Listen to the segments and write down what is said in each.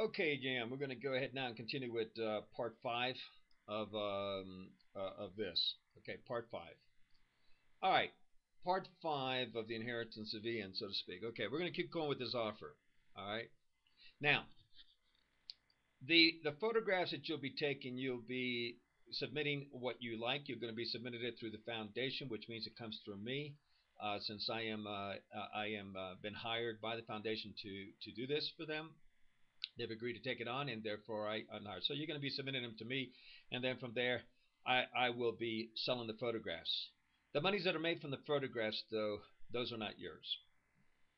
Okay, Jam, we're going to go ahead now and continue with part five of this. Okay, part five. All right, part five of the inheritance of Ian, so to speak. Okay, we're going to keep going with this offer. All right. Now, the photographs that you'll be taking, you'll be submitting what you like. You're going to be submitting it through the foundation, which means it comes through me, since I am been hired by the foundation to do this for them. They've agreed to take it on, and therefore I'm hired. So you're going to be submitting them to me, and then from there, I will be selling the photographs. The monies that are made from the photographs, though, those are not yours.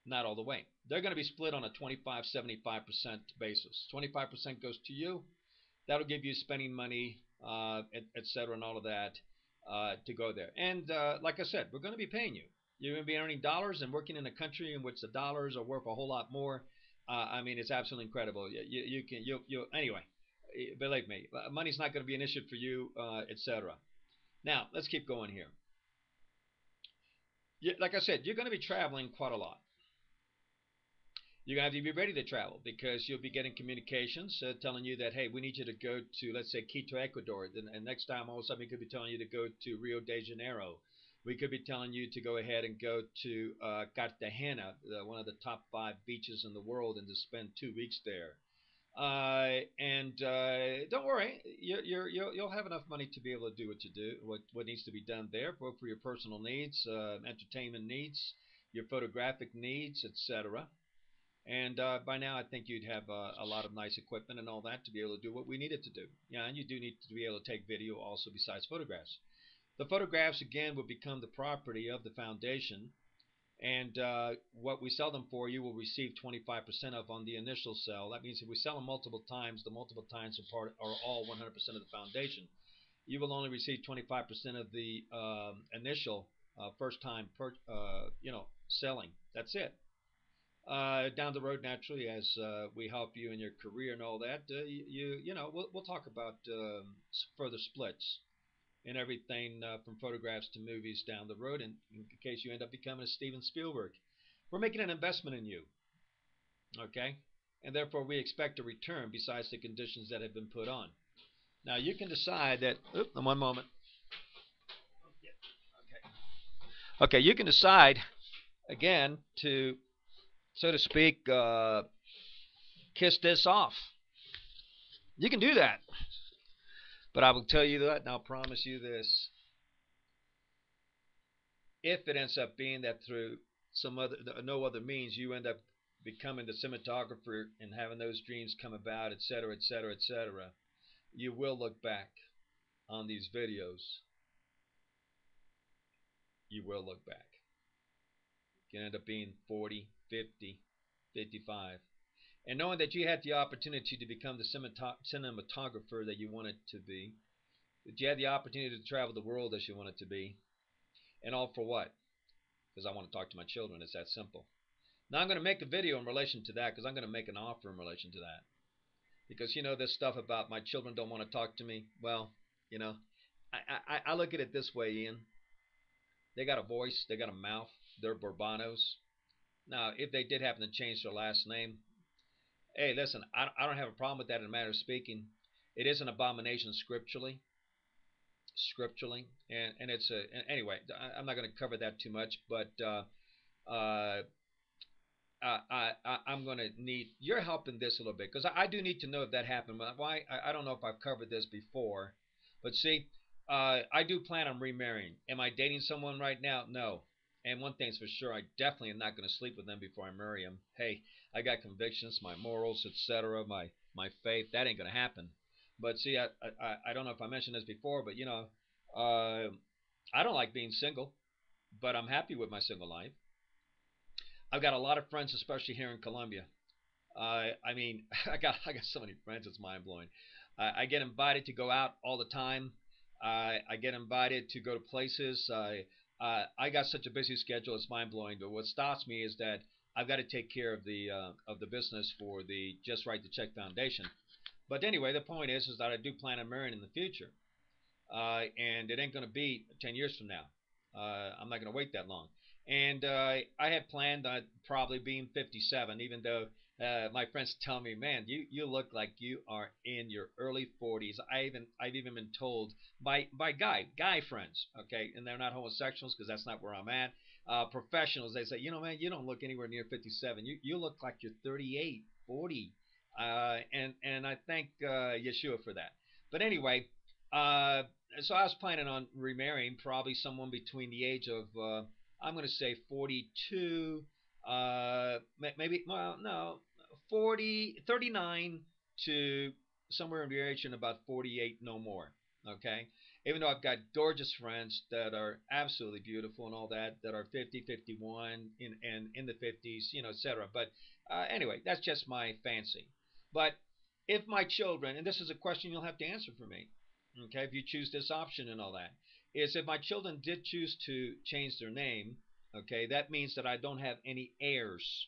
Not all the way. They're going to be split on a 25-75% basis. 25% goes to you. That'll give you spending money, et cetera, and all of that to go there. And like I said, we're going to be paying you. You're going to be earning dollars and working in a country in which the dollars are worth a whole lot more. I mean, it's absolutely incredible. You can you anyway. Believe me, money's not going to be an issue for you, etc. Now let's keep going here. Like I said, you're going to be traveling quite a lot. You're going to have to be ready to travel because you'll be getting communications telling you that, hey, we need you to go to, let's say, Quito, Ecuador. And next time, all of a sudden, we could be telling you to go to Rio de Janeiro. We could be telling you to go ahead and go to Cartagena, one of the top five beaches in the world, and to spend 2 weeks there. And don't worry, you'll have enough money to be able to do what you do, what needs to be done there, both for your personal needs, entertainment needs, your photographic needs, etc. And by now, I think you'd have a lot of nice equipment and all that to be able to do what we needed to do. Yeah, and you do need to be able to take video also besides photographs. The photographs, again, will become the property of the foundation. And what we sell them for, you will receive 25% of on the initial sell. That means if we sell them multiple times, the multiple times are all 100% of the foundation. You will only receive 25% of the initial first time selling. That's it. Down the road, naturally, as we help you in your career and all that, we'll talk about further splits and everything from photographs to movies down the road. And in case you end up becoming a Steven Spielberg, we're making an investment in you, okay? And therefore, we expect a return besides the conditions that have been put on. Now, you can decide that. One moment. Okay, you can decide again to, so to speak, kiss this off. You can do that. But I will tell you that, and I'll promise you this. If it ends up being that through some other, no other means, you end up becoming the cinematographer and having those dreams come about, etc., etc., etc., you will look back on these videos. You will look back. You can end up being 40, 50, 55. And knowing that you had the opportunity to become the cinematographer that you wanted to be, that you had the opportunity to travel the world as you wanted to be, and all for what? Because I want to talk to my children. It's that simple. Now I'm going to make a video in relation to that because I'm going to make an offer in relation to that. Because this stuff about my children don't want to talk to me. Well, you know, I look at it this way, Ian. They got a voice. They got a mouth. They're Bourbonos. Now, if they did happen to change their last name, hey, listen, I don't have a problem with that in a matter of speaking. It is an abomination scripturally, and it's a anyway. I'm not going to cover that too much, but uh, I'm going to need your help in this a little bit because I do need to know if that happened. Why? I don't know if I've covered this before, but see, I do plan on remarrying. Am I dating someone right now? No. And one thing's for sure, I definitely am not going to sleep with them before I marry them. Hey, I got convictions, my morals, etc., my faith. That ain't going to happen. But see, I don't know if I mentioned this before, but I don't like being single, but I'm happy with my single life. I've got a lot of friends, especially here in Colombia. I mean, I got so many friends, it's mind blowing. I get invited to go out all the time. I get invited to go to places. I got such a busy schedule, it's mind blowing. But what stops me is that I've got to take care of the business for the Just Right to Check Foundation. But anyway, the point is that I do plan on marrying in the future, and it ain't going to be 10 years from now. I'm not going to wait that long. And I had planned on probably being 57, even though my friends tell me, man, you look like you are in your early 40s. I've even been told by guy friends, okay, and they're not homosexuals because that's not where I'm at. Professionals, they say, man, you don't look anywhere near 57. You look like you're 38, 40, and I thank Yeshua for that. But anyway, uh, so I was planning on remarrying probably someone between the age of I'm going to say 42, maybe, well, no, 40, 39 to somewhere in the region about 48, no more. Okay. Even though I've got gorgeous friends that are absolutely beautiful and all that, that are 50, 51, and in the 50s, etc. But anyway, that's just my fancy. But if my children, and this is a question you'll have to answer for me, okay, if you choose this option and all that, is if my children did choose to change their name, okay, that means that I don't have any heirs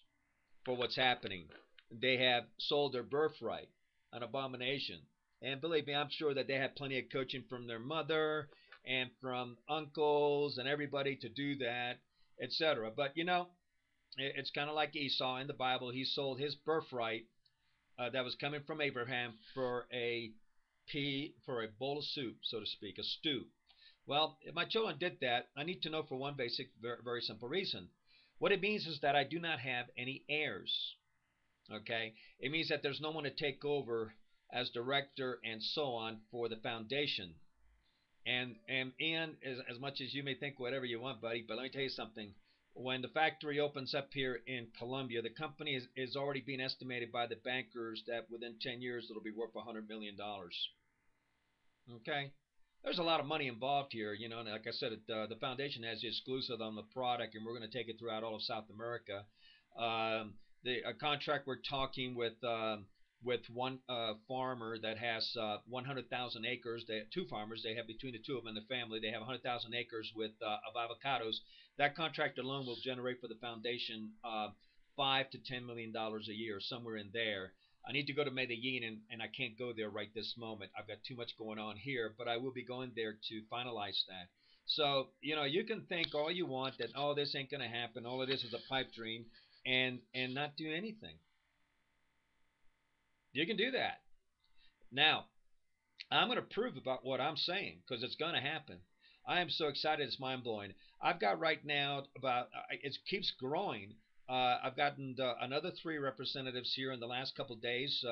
for what's happening. They have sold their birthright, an abomination. And believe me, I'm sure that they had plenty of coaching from their mother and from uncles and everybody to do that, etc. But it's kind of like Esau in the Bible. He sold his birthright that was coming from Abraham for a bowl of soup, so to speak, a stew. Well, if my children did that, I need to know for one basic, very, very simple reason. What it means is that I do not have any heirs. Okay, it means that there's no one to take over as director and so on for the foundation. And Ian, as much as you may think whatever you want, buddy, but let me tell you something. When the factory opens up here in Colombia, the company is already being estimated by the bankers that within 10 years it'll be worth $100 million. Okay. There's a lot of money involved here, and like I said, the foundation has the exclusive on the product, and we're going to take it throughout all of South America. The a contract we're talking with one farmer that has 100,000 acres. Two farmers. They have between the two of them in the family. They have 100,000 acres of avocados. That contract alone will generate for the foundation $5 to $10 million a year, somewhere in there. I need to go to Medellin, and I can't go there right this moment. I've got too much going on here, but I will be going there to finalize that. So, you can think all you want that, oh, this ain't going to happen. All of this is a pipe dream and not do anything. You can do that. Now, I'm going to prove about what I'm saying because it's going to happen. I am so excited, it's mind blowing. I've got right now about it keeps growing. I've gotten another three representatives here in the last couple of days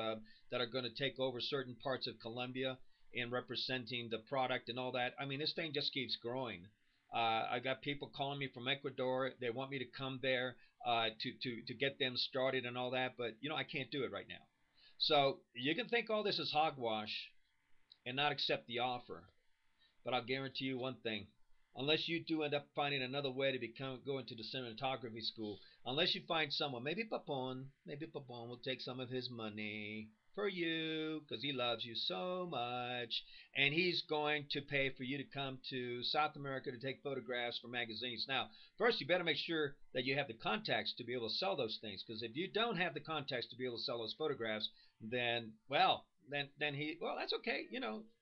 that are going to take over certain parts of Colombia in representing the product and all that. I mean, this thing just keeps growing. I got people calling me from Ecuador. They want me to come there to get them started and all that, but I can't do it right now. So you can think all this is hogwash and not accept the offer. But I'll guarantee you one thing. Unless you do end up finding another way to go into the cinematography school, unless you find someone, maybe Papon will take some of his money for you because he loves you so much, and he's going to pay for you to come to South America to take photographs for magazines. Now, first you better make sure that you have the contacts to be able to sell those things, because if you don't have the contacts to be able to sell those photographs, then well, that's okay.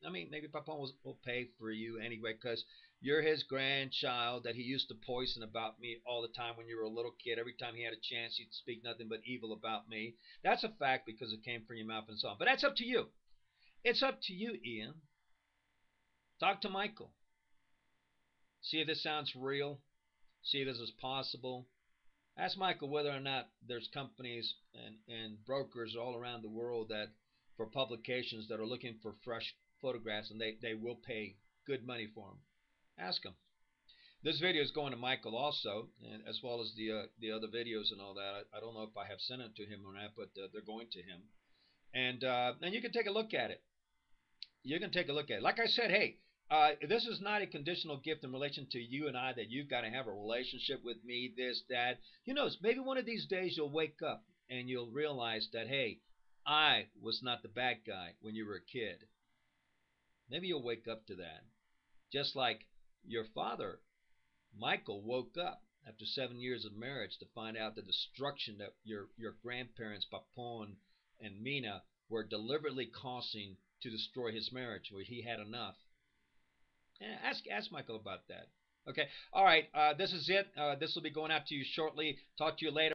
I mean, maybe Papa will pay for you anyway because you're his grandchild that he used to poison about me all the time when you were a little kid. Every time he had a chance, he'd speak nothing but evil about me. That's a fact because it came from your mouth and so on. But that's up to you. It's up to you, Ian. Talk to Michael. See if this sounds real. See if this is possible. Ask Michael whether or not there's companies and brokers all around the world that for publications that are looking for fresh photographs, and they will pay good money for them. Ask them. This video is going to Michael also, and as well as the other videos and all that. I don't know if I have sent it to him or not, but they're going to him, and you can take a look at it. You can take a look at it. Like I said, hey, this is not a conditional gift in relation to you and I that you've got to have a relationship with me, this, that. Maybe one of these days you'll wake up and you'll realize that, hey, I was not the bad guy when you were a kid. Maybe you'll wake up to that. Just like your father, Michael, woke up after 7 years of marriage to find out the destruction that your grandparents, Papon and Mina, were deliberately causing to destroy his marriage, where he had enough. Ask Michael about that. Okay. All right. This is it. This will be going out to you shortly. Talk to you later.